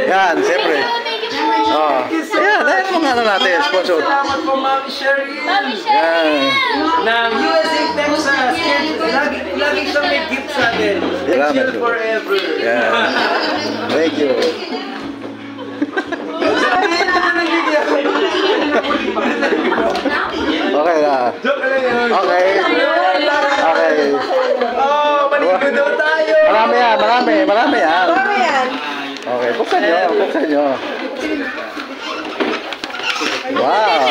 Yan, siyempre. Oh. Yan, ayun mga ano natin, sponsor. Salamat po, Mami Sherry. Yan. Ng USA, Texas. Lagi siya may gift sa akin. Thank you forever. Yan. Thank you. Okay na. Okay. Okay. Oh, maligo daw tayo. Marami yan, marami yan. Marami yan. Okay, buksan nyo, buksan nyo. Wow.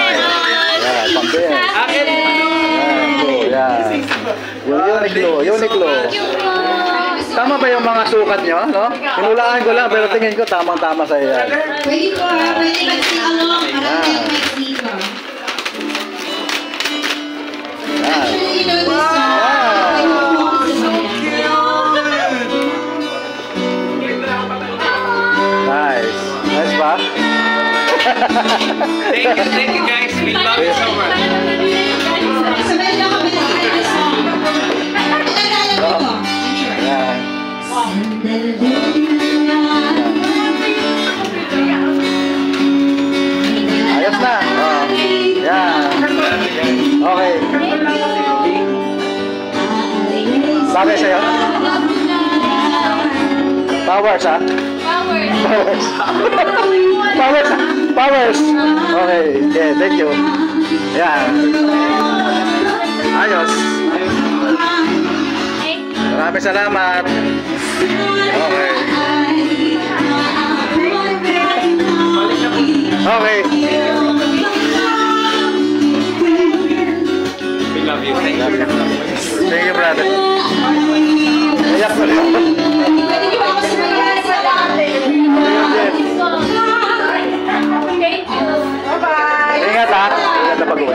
Yan, pambin. Akin. Yan. Yung Uniqlo. Tama ba yung mga sukat nyo, no? Hinulaan ko lang, pero tingin ko tamang-tama sa iyo. Pwede po ha, pwede mag-along. Marami yung mic dito. Actually, you know this song. Nice. Nice ba? Thank you guys. We love you so much. Sabay lang kami ng this song. Nalala mo to, I'm sure. Yan. Ayos na. Oh. Yan. Okay. Bagay sa'yo? Powers, ha? Powers. Powers. Powers. Okay. Yeah, thank you. Yan. Ayos. Maraming salamat. Okay. Okay. We love you. Thank you. Thank you, brother. Ayak ko rin. Pwede niyo ba ako sumayaw sa lahat? Ingat ha. Ingat na pag-uwi.